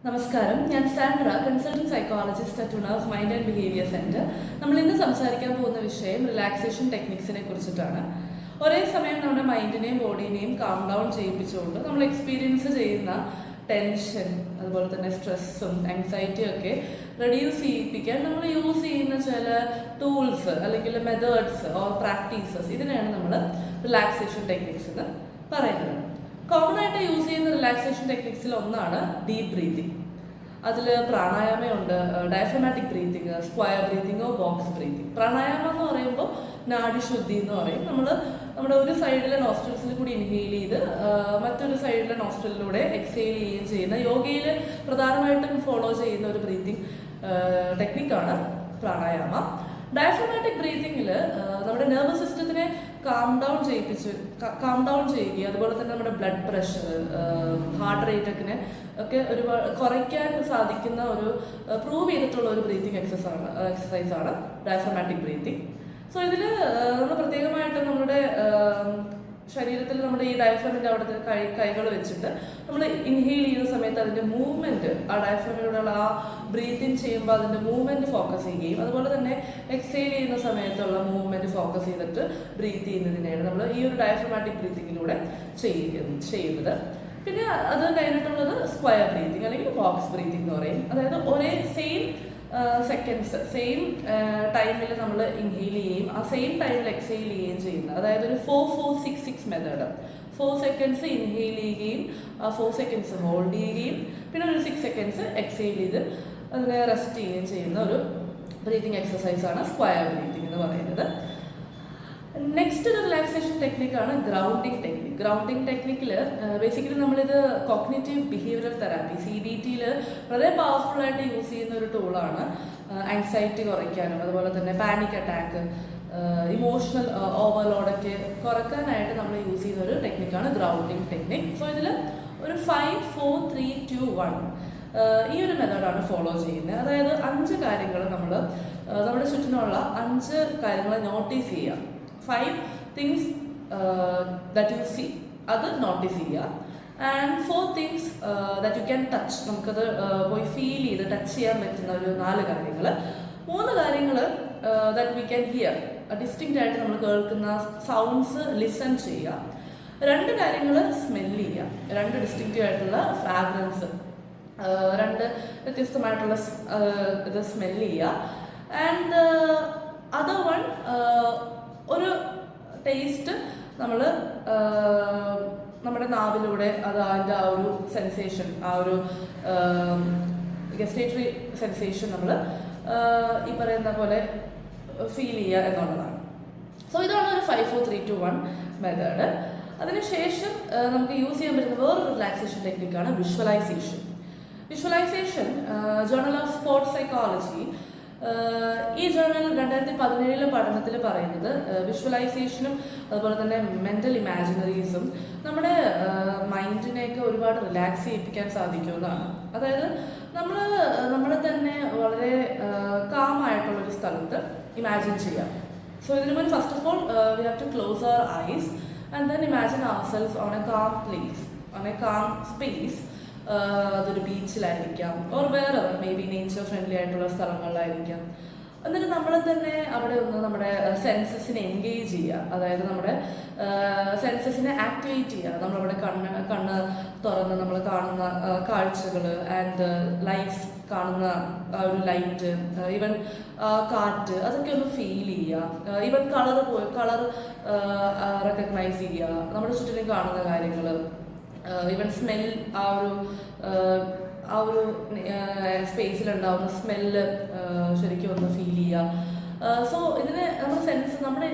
നമസ്കാരം, ഞാൻ Sandra, consultant psychologist at ഉണാസ് മൈൻഡ് ആൻഡ് ബിഹേവിയർ സെന്റർ. നമ്മൾ ഇന്ന് സംസാരിക്കാൻ പോകുന്ന വിഷയം റിലാക്സേഷൻ ടെക്നിക്സിനെ കുറിച്ചിട്ടാണ്. ഒരേ സമയം നമ്മുടെ മൈൻഡിനെയും ബോഡീനെയും കാം ഡൗൺ ചെയ്യിപ്പിച്ചുകൊണ്ട് നമ്മൾ എക്സ്പീരിയൻസ് ചെയ്യുന്ന ടെൻഷൻ, അതുപോലെ തന്നെ സ്ട്രെസ്സും ആങ്സൈറ്റിയും ഒക്കെ റെഡ്യൂസ് ചെയ്യിപ്പിക്കാൻ നമ്മൾ യൂസ് ചെയ്യുന്ന ചില ടൂൾസ് അല്ലെങ്കിൽ മെത്തേഡ്സ് ഓർ പ്രാക്ടീസസ്, ഇതിനെയാണ് നമ്മൾ റിലാക്സേഷൻ ടെക്നിക്സ് എന്ന് പറയുന്നത്. കോമൺ ആയിട്ട് യൂസ് ചെയ്യുന്ന റിലാക്സേഷൻ ടെക്നിക്സിൽ ഒന്നാണ് ഡീപ്പ് ബ്രീതിങ്. അതിൽ പ്രാണായാമയുണ്ട്, ഡയഫ്രമാറ്റിക് ബ്രീതിങ്, സ്ക്വയർ ബ്രീതിങ്ങോ ബോക്സ് ബ്രീതിങ്. പ്രാണായാമം എന്ന് പറയുമ്പോൾ നാഡിശുദ്ധി എന്ന് പറയും. നമ്മുടെ ഒരു സൈഡിലെ നോസ്ട്രൽസിൽ കൂടി ഇൻഹെയിൽ ചെയ്ത് മറ്റൊരു സൈഡിലെ നോസ്ട്രലിലൂടെ എക്സെയിൽ ചെയ്യുകയും ചെയ്യുന്ന, യോഗയിൽ പ്രധാനമായിട്ടും ഫോളോ ചെയ്യുന്ന ഒരു ബ്രീതിങ് ടെക്നിക്കാണ് പ്രാണായാമ. ഡയഫ്രമാറ്റിക് ബ്രീതിങ്ങിൽ നമ്മുടെ നെർവസ് സിസ്റ്റത്തിനെ കാം ഡൗൺ ചെയ്യുകയും അതുപോലെ തന്നെ നമ്മുടെ ബ്ലഡ് പ്രഷർ, ഹാർട്ട് റേറ്റ് ഒക്കെ ഒരുപാട് കുറയ്ക്കാൻ സാധിക്കുന്ന ഒരു പ്രൂവ് ചെയ്തിട്ടുള്ള ഒരു ബ്രീതിങ് എക്സസൈസ് ആണ് ഡയഫ്രമാറ്റിക് ബ്രീതിങ്. സോ ഇതിൽ നമ്മൾ പ്രത്യേകമായിട്ട് നമ്മുടെ ശരീരത്തിൽ നമ്മുടെ ഈ ഡയഫ്രമിൻ്റെ അവിടുത്തെ കൈകൾ വെച്ചിട്ട് നമ്മൾ ഇൻഹെയിൽ ചെയ്യുന്ന സമയത്ത് അതിൻ്റെ മൂവ്മെൻറ്റ്, ആ ഡയഫ്രമിലൂടെയുള്ള ആ ബ്രീത്തിങ് ചെയ്യുമ്പോൾ അതിൻ്റെ മൂവ്മെൻറ്റ് ഫോക്കസ് ചെയ്യുകയും അതുപോലെ തന്നെ എക്സെയിൽ ചെയ്യുന്ന സമയത്തുള്ള മൂവ്മെൻറ്റ് ഫോക്കസ് ചെയ്തിട്ട് ബ്രീത്ത് ചെയ്യുന്നതിനെയാണ് നമ്മൾ ഈ ഒരു ഡയഫ്രമാറ്റിക് ബ്രീത്തിങ്ങിലൂടെ ചെയ്യുന്നത്. പിന്നെ അത് കഴിഞ്ഞിട്ടുള്ളത് സ്ക്വയർ ബ്രീത്തിങ് അല്ലെങ്കിൽ ബോക്സ് ബ്രീത്തിങ് എന്ന് പറയും. അതായത് ഒരേ സെയിം സെക്കൻഡ്സ്, സെയിം ടൈമിൽ നമ്മൾ ഇൻഹെയിൽ ചെയ്യുകയും ആ സെയിം ടൈമിൽ എക്സെയിൽ ചെയ്യുകയും ചെയ്യുന്നത്. അതായത് ഒരു 4-4-6-6 മെത്തേഡ്. 4 സെക്കൻഡ്സ് ഇൻഹെയിൽ ചെയ്യുകയും 4 സെക്കൻഡ്സ് ഹോൾഡ് ചെയ്യുകയും പിന്നെ ഒരു 6 സെക്കൻഡ്സ് എക്സെയിൽ ചെയ്ത് അതിനെ റെസ്റ്റ് ചെയ്യുകയും ചെയ്യുന്ന ഒരു ബ്രീതിങ് എക്സസൈസാണ് സ്ക്വയർ ബ്രീതിങ് എന്ന് പറയുന്നത്. നെക്സ്റ്റ് ഒരു റിലാക്സേഷൻ ടെക്നിക്കാണ് ഗ്രൗണ്ടിങ് ടെക്നിക്. ഗ്രൗണ്ടിങ് ടെക്നിക്കിൽ ബേസിക്കലി നമ്മളിത് കോഗ്നിറ്റീവ് ബിഹേവിയറൽ തെറാപ്പി, CBTയിൽ വളരെ പവർഫുള്ളായിട്ട് യൂസ് ചെയ്യുന്ന ഒരു ടൂളാണ്. ആങ്സൈറ്റി കുറയ്ക്കാനും അതുപോലെ തന്നെ പാനിക് അറ്റാക്ക്, ഇമോഷണൽ ഓവർലോഡൊക്കെ കുറയ്ക്കാനായിട്ട് നമ്മൾ യൂസ് ചെയ്യുന്ന ഒരു ടെക്നിക്കാണ് ഗ്രൗണ്ടിങ് ടെക്നിക്. സോ ഇതിൽ ഒരു 5-4-3-2-1 ഈ ഒരു മെത്തേഡാണ് ഫോളോ ചെയ്യുന്നത്. അതായത് 5 കാര്യങ്ങൾ നമ്മൾ നമ്മുടെ ചുറ്റിനുള്ള 5 കാര്യങ്ങൾ നോട്ടീസ് ചെയ്യുക. 5 things that you see, അത് നോട്ടീസ് ചെയ്യുക. And 4 things that you can touch, നമുക്കത് പോയി ഫീൽ ചെയ്ത് ടച്ച് ചെയ്യാൻ പറ്റുന്ന ഒരു 4 കാര്യങ്ങൾ. 3 കാര്യങ്ങൾ that we can hear, distinct ആയിട്ട് നമ്മൾ കേൾക്കുന്ന സൗണ്ട്സ് ലിസൺ ചെയ്യുക. 2 കാര്യങ്ങൾ സ്മെല്ല് ചെയ്യുക, 2 ഡിസ്റ്റിങ്ക്റ്റീവ് ആയിട്ടുള്ള ഫ്രാഗ്രൻസ്, 2 വ്യത്യസ്തമായിട്ടുള്ള ഇത് സ്മെല്ല് ചെയ്യുക. ആൻഡ് അതർ വൺ ഒരു ടേസ്റ്റ് നമ്മൾ നമ്മുടെ നാവിലൂടെ അതിൻ്റെ ആ ഒരു സെൻസേഷൻ, ആ ഒരു ഗസ്റ്റേറ്ററി സെൻസേഷൻ നമ്മൾ ഈ പറയുന്ന പോലെ ഫീൽ ചെയ്യുക എന്നുള്ളതാണ്. സോ ഇതാണ് ഒരു 5-4-3-2-1 മെത്തേഡ്. അതിനുശേഷം നമുക്ക് യൂസ് ചെയ്യാൻ പറ്റുന്ന വേറൊരു റിലാക്സേഷൻ ടെക്നിക്കാണ് visualisation. Journal of sports psychology, ഈ ജേർണൽ 2017 പഠനത്തിൽ പറയുന്നത് വിഷ്വലൈസേഷനും അതുപോലെ തന്നെ മെൻ്റൽ ഇമാജിനറീസും നമ്മുടെ മൈൻഡിനെയൊക്കെ ഒരുപാട് റിലാക്സ് ചെയ്യിപ്പിക്കാൻ സാധിക്കുമെന്നാണ്. അതായത് നമ്മളെ തന്നെ വളരെ കാമായിട്ടുള്ളൊരു സ്ഥലത്ത് ഇമാജിൻ ചെയ്യാം. സോ ഇതിനു മുൻപ് first of all we have to close our eyes and then imagine ourselves on a calm place, on a calm space. അതൊരു ബീച്ചിലായിരിക്കാം ഓർ വേറെ മേ ബി നേച്ചർ ഫ്രണ്ട്ലി ആയിട്ടുള്ള സ്ഥലങ്ങളിലായിരിക്കാം. എന്നിട്ട് നമ്മളെ തന്നെ അവിടെ ഒന്ന് നമ്മുടെ സെൻസസിനെ എൻഗേജ് ചെയ്യുക. അതായത് നമ്മുടെ സെൻസസിനെ ആക്ടിവേറ്റ് ചെയ്യുക. നമ്മളവിടെ കണ്ണ് തുറന്ന് നമ്മൾ കാണുന്ന കാഴ്ചകൾ ആൻഡ് ലൈറ്റ്സ്, കാണുന്ന ഒരു ലൈറ്റ്, ഈവൻ കാറ്റ്, അതൊക്കെ ഒന്ന് ഫീൽ ചെയ്യുക. ഈവൻ കളർ റെക്കഗ്നൈസ് ചെയ്യുക, നമ്മുടെ ചുറ്റിനും കാണുന്ന കാര്യങ്ങൾ. ഈവൻ സ്മെൽ, ആ ഒരു സ്പേസിലുണ്ടാവുന്ന സ്മെല്ല് ശരിക്കും ഒന്ന് ഫീൽ ചെയ്യുക. സോ ഇതിന് നമ്മുടെ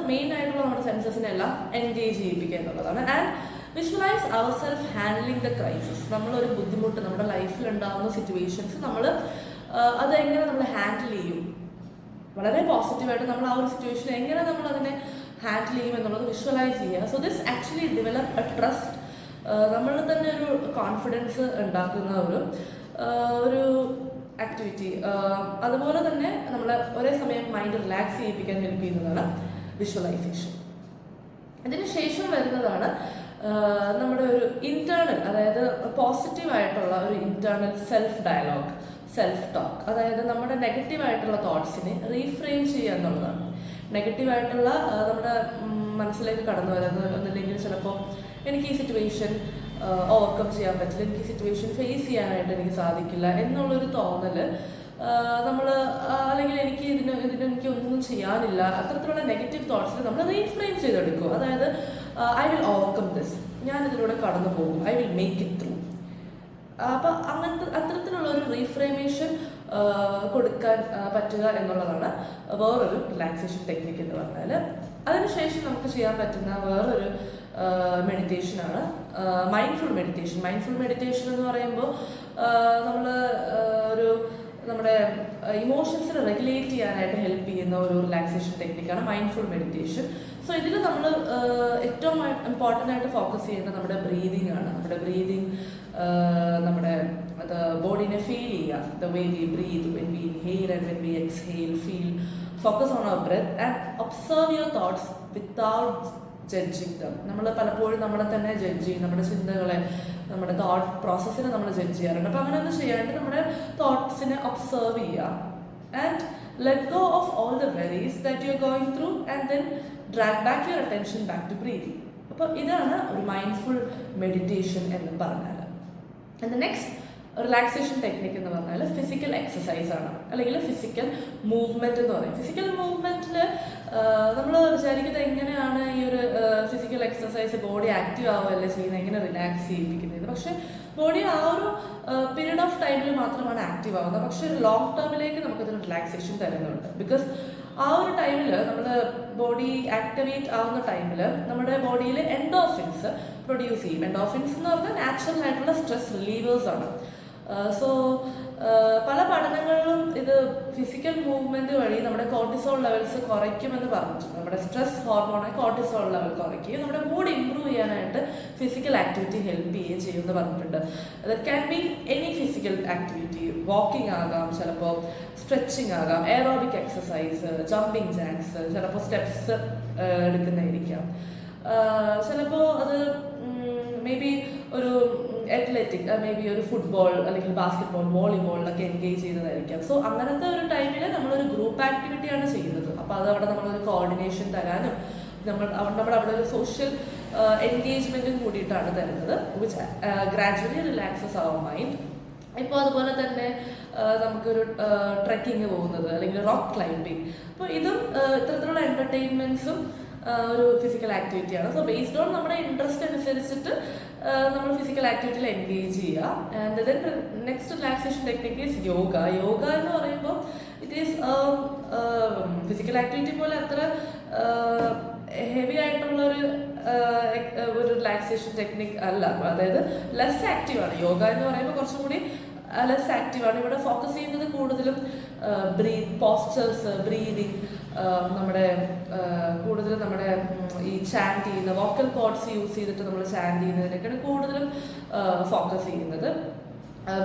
മെയിൻ ആയിട്ടുള്ള നമ്മുടെ സെൻസസിനെല്ലാം എൻഗേജ് ചെയ്യിപ്പിക്കുക എന്നുള്ളതാണ്. And visualise our self handling the crisis. നമ്മളൊരു ബുദ്ധിമുട്ട്, നമ്മുടെ ലൈഫിൽ ഉണ്ടാകുന്ന സിറ്റുവേഷൻസ് അതെങ്ങനെ നമ്മൾ ഹാൻഡിൽ ചെയ്യും, വളരെ പോസിറ്റീവായിട്ട് നമ്മൾ ആ ഒരു സിറ്റുവേഷൻ എങ്ങനെ നമ്മൾ അതിനെ ഹാൻഡിൽ ചെയ്യും എന്നുള്ളത് വിഷ്വലൈസ് ചെയ്യുക. So this actually develop A trust, നമ്മളിൽ തന്നെ ഒരു കോൺഫിഡൻസ് ഉണ്ടാക്കുന്ന ഒരു ആക്ടിവിറ്റി. അതുപോലെ തന്നെ നമ്മളെ ഒരേ സമയം മൈൻഡ് റിലാക്സ് ചെയ്യിപ്പിക്കാൻ ഹെൽപ്പ് ചെയ്യുന്നതാണ് വിഷ്വലൈസേഷൻ. ഇതിന് ശേഷം വരുന്നതാണ് നമ്മുടെ ഒരു ഇന്റേണൽ, അതായത് പോസിറ്റീവായിട്ടുള്ള ഒരു ഇന്റേണൽ സെൽഫ് ടോക്ക്, അതായത് നമ്മുടെ നെഗറ്റീവായിട്ടുള്ള തോട്ട്സിനെ റീഫ്രെയിം ചെയ്യുക എന്നുള്ളതാണ്. നെഗറ്റീവായിട്ടുള്ള നമ്മുടെ മനസ്സിലേക്ക് കടന്നു വരുന്നുണ്ടെങ്കിൽ ചിലപ്പോൾ എനിക്ക് ഈ സിറ്റുവേഷൻ ഓവർകം ചെയ്യാൻ പറ്റില്ല, എനിക്ക് ഈ സിറ്റുവേഷൻ ഫേസ് ചെയ്യാനായിട്ട് എനിക്ക് സാധിക്കില്ല എന്നുള്ളൊരു തോന്നൽ നമ്മൾ, അല്ലെങ്കിൽ എനിക്ക് ഒന്നും ചെയ്യാനില്ല, അത്തരത്തിലുള്ള നെഗറ്റീവ് തോട്ട്സിൽ നമ്മൾ റീഫ്രെയിം ചെയ്തെടുക്കും. അതായത് ഐ വിൽ ഓവർകം ദിസ്, ഞാൻ ഇതിലൂടെ കടന്നു പോകും, I will make it through. അപ്പം അത്തരത്തിലുള്ള ഒരു റീഫ്രെയിമേഷൻ കൊടുക്കാൻ പറ്റുക എന്നുള്ളതാണ് വേറൊരു റിലാക്സേഷൻ ടെക്നിക്ക് എന്ന് പറഞ്ഞാൽ. അതിനുശേഷം നമുക്ക് ചെയ്യാൻ പറ്റുന്ന വേറൊരു മെഡിറ്റേഷനാണ് മൈൻഡ്ഫുൾ മെഡിറ്റേഷൻ. മൈൻഡ്ഫുൾ മെഡിറ്റേഷൻ എന്ന് പറയുമ്പോൾ നമ്മൾ നമ്മുടെ ഇമോഷൻസിനെ റെഗുലേറ്റ് ചെയ്യാനായിട്ട് ഹെൽപ്പ് ചെയ്യുന്ന ഒരു റിലാക്സേഷൻ ടെക്നിക്കാണ് മൈൻഡ്ഫുൾ മെഡിറ്റേഷൻ. സോ ഇതിൽ നമ്മൾ ഏറ്റവും ഇമ്പോർട്ടൻ്റ് ആയിട്ട് ഫോക്കസ് ചെയ്യേണ്ടത് നമ്മുടെ ബ്രീതിങ് ആണ്. നമ്മുടെ ബോഡീനെ ഫീൽ ചെയ്യുക, the way we breathe, when we inhale and when we exhale, focus on our breath and observe your thoughts without judging them. നമ്മൾ പലപ്പോഴും നമ്മളെ തന്നെ ജഡ്ജ് ചെയ്യും, നമ്മുടെ ചിന്തകളെ, നമ്മുടെ തോട്ട് പ്രോസസ്സിനെ നമ്മൾ ജഡ്ജ് ചെയ്യാറുണ്ട്. അപ്പോൾ അങ്ങനെയൊന്നും ചെയ്യാണ്ട് നമ്മുടെ തോട്ട്സിനെ ഒബ്സർവ് ചെയ്യുക and let go of all the worries that you are going through and then drag back your attention back to breathing. അപ്പോൾ ഇതാണ് ഒരു മൈൻഡ്ഫുൾ മെഡിറ്റേഷൻ എന്ന് പറഞ്ഞാൽ. And the next relaxation technique എന്ന് പറഞ്ഞാൽ ഫിസിക്കൽ എക്സസൈസ് ആണ്, അല്ലെങ്കിൽ ഫിസിക്കൽ മൂവ്മെന്റ് എന്ന് പറയും. ഫിസിക്കൽ മൂവ്മെന്റിൽ നമ്മൾ വിചാരിക്കുന്നത് എങ്ങനെയാണ് ഈ ഒരു ഫിസിക്കൽ എക്സസൈസ് ബോഡി ആക്റ്റീവ് ആവുകയല്ലേ ചെയ്യുന്നത്, എങ്ങനെ റിലാക്സ് ചെയ്യിപ്പിക്കുന്നത്. പക്ഷെ ബോഡി ആ ഒരു പീരീഡ് ഓഫ് ടൈമിൽ മാത്രമാണ് ആക്റ്റീവ് ആവുന്നത്. പക്ഷെ ഒരു ലോങ് ടേമിലേക്ക് നമുക്കതൊരു റിലാക്സേഷൻ തരുന്നുണ്ട്. ബിക്കോസ് ആ ഒരു ടൈമിൽ നമ്മുടെ ബോഡി ആക്ടിവേറ്റ് ആവുന്ന ടൈമിൽ നമ്മുടെ ബോഡിയിൽ എൻഡോർഫിൻസ് പ്രൊഡ്യൂസ് ചെയ്യും. എൻഡോർഫിൻസ് എന്ന് പറഞ്ഞാൽ നാച്ചുറൽ ആയിട്ടുള്ള സ്ട്രെസ് റിലീവേഴ്സ് ആണ്. സോ പല പഠനങ്ങളിലും ഇത് ഫിസിക്കൽ മൂവ്മെന്റ് വഴി നമ്മുടെ കോർട്ടിസോൾ ലെവൽസ് കുറയ്ക്കുമെന്ന് പറഞ്ഞിട്ടുണ്ട്. നമ്മുടെ സ്ട്രെസ് ഹോർമോണായ കോർട്ടിസോൾ ലെവൽ കുറയ്ക്കുകയും നമ്മുടെ മൂഡ് ഇമ്പ്രൂവ് ചെയ്യാനായിട്ട് ഫിസിക്കൽ ആക്ടിവിറ്റി ഹെൽപ്പ് ചെയ്യുകയും ചെയ്യുമെന്ന് പറഞ്ഞിട്ടുണ്ട്. That can be any physical activity, walking ആകാം, ചിലപ്പോൾ സ്ട്രെച്ചിങ് ആകാം, എയറോബിക് എക്സസൈസ്, ജമ്പിങ് ജാക്സ്, ചിലപ്പോൾ സ്റ്റെപ്സ് എടുക്കുന്നതായിരിക്കാം, ചിലപ്പോൾ അത് മേ ബി ഒരു അത്ലറ്റിക്, മേ ബി ഒരു ഫുട്ബോൾ അല്ലെങ്കിൽ ബാസ്കറ്റ്ബോൾ, വോളിബോളിലൊക്കെ എൻഗേജ് ചെയ്യുന്നതായിരിക്കാം. സോ അങ്ങനത്തെ ഒരു ടൈമിൽ നമ്മളൊരു ഗ്രൂപ്പ് ആക്ടിവിറ്റിയാണ് ചെയ്യുന്നത്. അപ്പോൾ അതവിടെ നമ്മളൊരു കോർഡിനേഷൻ തരാനും നമ്മുടെ അവിടെ ഒരു സോഷ്യൽ എൻഗേജ്മെൻറ്റും കൂടിയിട്ടാണ് തരുന്നത്, which gradually relaxes our mind. ഇപ്പോൾ അതുപോലെ തന്നെ നമുക്കൊരു ട്രെക്കിങ് പോകുന്നത് അല്ലെങ്കിൽ റോക്ക് ക്ലൈംബിങ്, അപ്പോൾ ഇതും ഇത്തരത്തിലുള്ള എൻ്റർടൈൻമെൻറ്റ്സും ഒരു ഫിസിക്കൽ ആക്ടിവിറ്റിയാണ്. സോ ബേസ്ഡ് ഓൺ നമ്മുടെ ഇൻട്രസ്റ്റ് അനുസരിച്ചിട്ട് നമ്മൾ ഫിസിക്കൽ ആക്ടിവിറ്റിയിൽ എൻഗേജ് ചെയ്യുക. And then next relaxation technique is yoga. Yoga എന്ന് പറയുമ്പോൾ ഇറ്റ് ഈസ് ഫിസിക്കൽ ആക്ടിവിറ്റി പോലെ അത്ര ഹെവി ആയിട്ടുള്ള ഒരു റിലാക്സേഷൻ ടെക്നിക് അല്ല. അതായത് ലെസ് ആക്റ്റീവാണ്. യോഗ എന്ന് പറയുമ്പോൾ കുറച്ചും കൂടി ലെസ് ആക്റ്റീവാണ്. ഇവിടെ ഫോക്കസ് ചെയ്യുന്നത് കൂടുതലും പോസ്ചേഴ്സ്, ബ്രീതിങ്, കൂടുതലും നമ്മുടെ ഈ ചാൻറ്റ് ചെയ്യുന്ന വോക്കൽ കോഡ്സ് യൂസ് ചെയ്തിട്ട് നമ്മൾ ചാൻറ്റ് ചെയ്യുന്നതിനൊക്കെയാണ് കൂടുതലും ഫോക്കസ് ചെയ്യുന്നത്.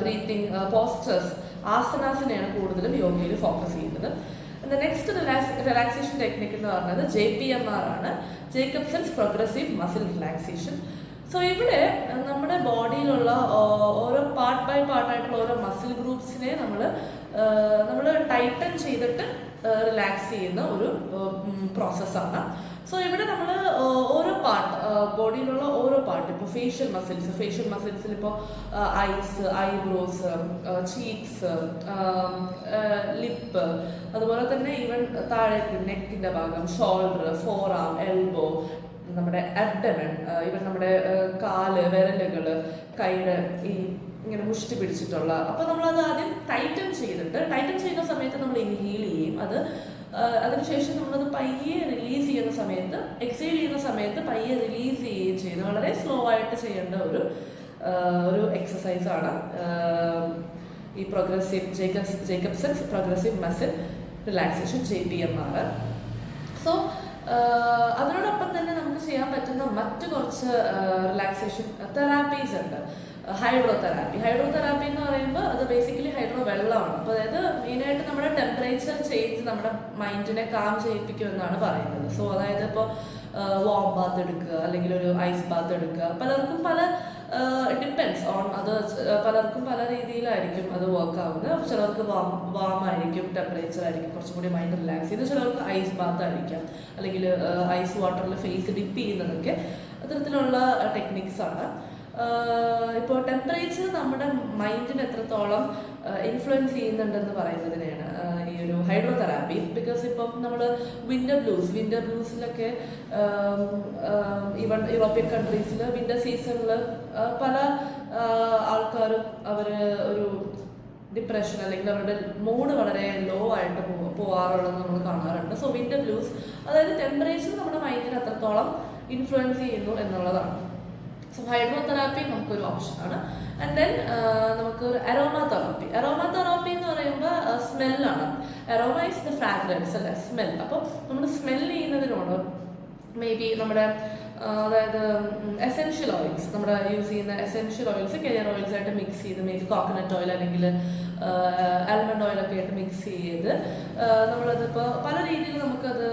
ബ്രീത്തിങ്, പോസ്ചേഴ്സ്, ആസനാസിനെയാണ് കൂടുതലും യോഗയിൽ ഫോക്കസ് ചെയ്യുന്നത്. നെക്സ്റ്റ് റിലാക്സേഷൻ ടെക്നിക് എന്ന് പറയുന്നത് JPMR ആണ്, Jacobson's progressive muscle relaxation. So ഇവിടെ നമ്മുടെ ബോഡിയിലുള്ള ഓരോ പാർട്ട് ബൈ പാർട്ടായിട്ടുള്ള ഓരോ മസിൽ ഗ്രൂപ്പ്സിനെ നമ്മൾ ടൈറ്റൻ ചെയ്തിട്ട് റിലാക്സ് ചെയ്യുന്ന ഒരു പ്രോസസ്സാണ്. സോ ഇവിടെ നമ്മൾ ഓരോ പാർട്ട്, ബോഡിയിലുള്ള ഓരോ പാർട്ട്, ഇപ്പോൾ ഫേഷ്യൽ മസിൽസിൽ ഇപ്പോൾ ഐസ്, ഐബ്രോസ്, ചീക്സ്, ലിപ്പ്, അതുപോലെ തന്നെ ഈവൻ താഴേക്ക് നെക്കിൻ്റെ ഭാഗം, ഷോൾഡർ, ഫോർ ആം, എൽബോ, നമ്മുടെ അബ്ഡമൻ, ഈവൻ നമ്മുടെ കാല്, വിരലുകൾ, കൈയുടെ ഈ ഇങ്ങനെ മുഷ്ടി പിടിച്ചിട്ടുള്ള. അപ്പോൾ നമ്മളത് ആദ്യം ടൈറ്റൻ ചെയ്യുന്ന സമയത്ത് നമ്മൾ ഇൻഹീൽ ചെയ്യും. അതിനുശേഷം നമ്മളത് പയ്യെ റിലീസ് ചെയ്യുന്ന സമയത്ത്, എക്സേൽ ചെയ്യുന്ന സമയത്ത് പയ്യെ റിലീസ് ചെയ്യുകയും ചെയ്യുന്നത് വളരെ സ്ലോ ആയിട്ട് ചെയ്യേണ്ട ഒരു എക്സസൈസാണ് ഈ Jacobson's progressive muscle relaxation JPMR. So അതിനോടൊപ്പം തന്നെ നമുക്ക് ചെയ്യാൻ പറ്റുന്ന മറ്റു കുറച്ച് റിലാക്സേഷൻ തെറാപ്പീസ് ഉണ്ട്. ഹൈഡ്രോതെറാപ്പി എന്ന് പറയുമ്പോൾ അത് ബേസിക്കലി വെള്ളമാണ്. അപ്പോൾ അതായത് മെയിനായിട്ട് നമ്മുടെ ടെമ്പറേച്ചർ ചേഞ്ച് നമ്മുടെ മൈൻഡിനെ കാം ചെയ്യിപ്പിക്കുമെന്നാണ് പറയുന്നത്. സോ അതായത് ഇപ്പോൾ വാം ബാത്ത് എടുക്കുക അല്ലെങ്കിൽ ഒരു ഐസ് ബാത്ത് എടുക്കുക. പലർക്കും പല ഡിപ്പെൻസ് ഓൺ അത്, പലർക്കും പല രീതിയിലായിരിക്കും അത് വർക്ക് ആവുന്നത്. ചിലർക്ക് വാം ആയിരിക്കും, ടെമ്പറേച്ചർ ആയിരിക്കും കുറച്ചും കൂടി മൈൻഡ് റിലാക്സ് ചെയ്ത്, ചിലർക്ക് ഐസ് ബാത്ത് ആയിരിക്കാം അല്ലെങ്കിൽ ഐസ് വാട്ടറിൽ ഫേസ് ഡിപ്പ് ചെയ്യുന്നതൊക്കെ അത്തരത്തിലുള്ള ടെക്നിക്സ് ആണ്. ഇപ്പോൾ ടെമ്പറേച്ചർ നമ്മുടെ മൈൻഡിന് എത്രത്തോളം ഇൻഫ്ലുവൻസ് ചെയ്യുന്നുണ്ടെന്ന് പറയുന്നതിനെയാണ് ഈ ഒരു ഹൈഡ്രോതെറാപ്പി. ബിക്കോസ് ഇപ്പം നമ്മൾ വിൻ്റർ ബ്ലൂസിലൊക്കെ ഈവൺ യൂറോപ്യൻ കൺട്രീസിൽ വിൻ്റർ സീസണിൽ പല ആൾക്കാരും അവർ ഒരു ഡിപ്രഷൻ അല്ലെങ്കിൽ അവരുടെ മൂഡ് വളരെ ലോ ആയിട്ട് പോകാറുള്ളത് നമ്മൾ കാണാറുണ്ട്. സോ വിൻ്റർ ബ്ലൂസ്, അതായത് ടെമ്പറേച്ചർ നമ്മുടെ മൈൻഡിന് എത്രത്തോളം ഇൻഫ്ലുവൻസ് ചെയ്യുന്നു എന്നുള്ളതാണ്. സോ ഹൈഡ്രോതെറാപ്പി നമുക്കൊരു ഓപ്ഷനാണ്. ആൻഡ് ദെൻ നമുക്കൊരു അരോമ തെറാപ്പി എന്ന് പറയുമ്പോൾ സ്മെല്ലാണ്. അരോമ ഇസ് ദ ഫ്രാഗ്രൻസ് അല്ലെ, സ്മെൽ. അപ്പോൾ നമ്മൾ സ്മെൽ ചെയ്യുന്നതിനോട് മേ ബി നമ്മുടെ അതായത് എസെൻഷ്യൽ ഓയിൽസ്, നമ്മുടെ യൂസ് ചെയ്യുന്ന എസെൻഷ്യൽ ഓയിൽസ് കരിയർ ഓയിൽസ് ആയിട്ട് മിക്സ് ചെയ്ത്, മേ ബി കോക്കനട്ട് ഓയിൽ അല്ലെങ്കിൽ ആൽമണ്ട് ഓയിലൊക്കെ ആയിട്ട് മിക്സ് ചെയ്ത് നമ്മളതിപ്പോൾ പല രീതിയിൽ നമുക്കത്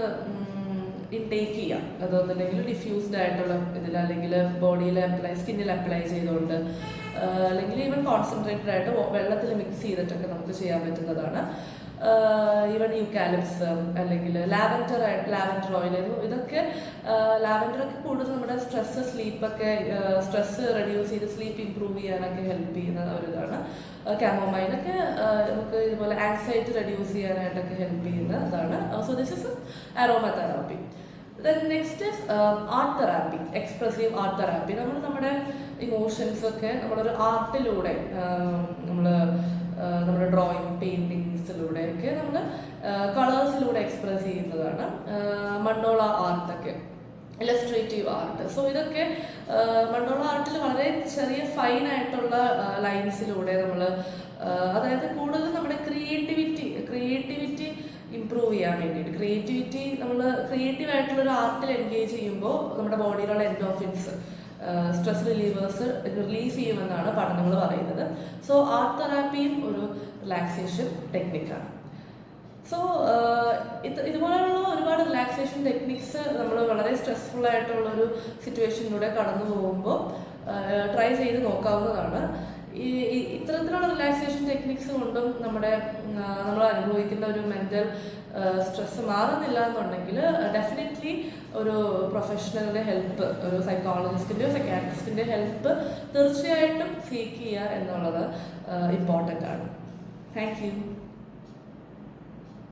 ഇൻടേക്ക് ചെയ്യാം. അതൊന്നുമില്ലെങ്കിൽ ഡിഫ്യൂസ്ഡ് ആയിട്ടുള്ള ഇതിൽ, അല്ലെങ്കിൽ ബോഡിയിൽ സ്കിന്നിൽ അപ്ലൈ ചെയ്തുകൊണ്ട്, അല്ലെങ്കിൽ ഈവൻ കോൺസെൻട്രേറ്റഡ് ആയിട്ട് വെള്ളത്തിൽ മിക്സ് ചെയ്തിട്ടൊക്കെ നമുക്ക് ചെയ്യാൻ പറ്റുന്നതാണ്. ഈവൻ യൂക്കാലിപ്സ് അല്ലെങ്കിൽ ലാവൻഡർ ഓയിൽ, ഇതൊക്കെ ലാവൻഡറൊക്കെ കൂടുതൽ നമ്മുടെ സ്ട്രെസ് റെഡ്യൂസ് ചെയ്ത് സ്ലീപ്പ് ഇംപ്രൂവ് ചെയ്യാനൊക്കെ ഹെൽപ്പ് ചെയ്യുന്ന ഒരു ഇതാണ്. കാമോമൈലൊക്കെ നമുക്ക് ഇതുപോലെ ആങ്സൈറ്റി റെഡ്യൂസ് ചെയ്യാനായിട്ടൊക്കെ ഹെൽപ്പ് ചെയ്യുന്ന ഇതാണ്. So this is aroma therapy. Then next is art therapy, expressive art therapy. നമ്മുടെ ഇമോഷൻസ് ഒക്കെ നമ്മളൊരു ആർട്ടിലൂടെ നമ്മുടെ ഡ്രോയിങ്, പെയിൻറ്റിങ്സിലൂടെയൊക്കെ നമ്മൾ കളേഴ്സിലൂടെ എക്സ്പ്രസ് ചെയ്യുന്നതാണ്. മണ്ടോള ആർട്ടൊക്കെ, ഇലസ്ട്രേറ്റീവ് ആർട്ട്. സോ ഇതൊക്കെ മണ്ടോള ആർട്ടിൽ വളരെ ചെറിയ ഫൈനായിട്ടുള്ള ലൈൻസിലൂടെ നമ്മൾ, അതായത് കൂടുതൽ നമ്മുടെ ക്രിയേറ്റിവിറ്റി ഇംപ്രൂവ് ചെയ്യാൻ വേണ്ടിയിട്ട്, നമ്മൾ ക്രിയേറ്റീവ് ആയിട്ടുള്ളൊരു ആർട്ടിൽ എൻഗേജ് ചെയ്യുമ്പോൾ നമ്മുടെ ബോഡിയിലുള്ള എൻഡോർഫിൻസ്, സ്ട്രെസ് റിലീവേഴ്സ് റിലീസ് ചെയ്യുമെന്നാണ് പഠനങ്ങൾ പറയുന്നത്. സോ ആർട്ട് തെറാപ്പിയും ഒരു റിലാക്സേഷൻ ടെക്നിക്കാണ്. സോ ഇതുപോലെയുള്ള ഒരുപാട് റിലാക്സേഷൻ ടെക്നിക്സ് നമ്മൾ വളരെ സ്ട്രെസ്ഫുൾ ആയിട്ടുള്ളൊരു സിറ്റുവേഷനിലൂടെ കടന്നു പോകുമ്പോൾ ട്രൈ ചെയ്ത് നോക്കാവുന്നതാണ്. ഇത്തരത്തിലുള്ള റിലാക്സേഷൻ ടെക്നിക്സ് കൊണ്ടും നമ്മൾ അനുഭവിക്കുന്ന ഒരു മെൻ്റൽ സ്ട്രെസ് മാറുന്നില്ല എന്നുണ്ടെങ്കിൽ ഡെഫിനറ്റ്ലി ഒരു പ്രൊഫഷണലിൻ്റെ ഹെൽപ്പ്, ഒരു സൈക്കോളജിസ്റ്റിൻ്റെയോ സൈക്കാട്രിസ്റ്റിൻ്റെ ഹെൽപ്പ് തീർച്ചയായിട്ടും സീക്ക് ചെയ്യുക എന്നുള്ളത് ഇമ്പോർട്ടൻ്റ് ആണ്. Thank you.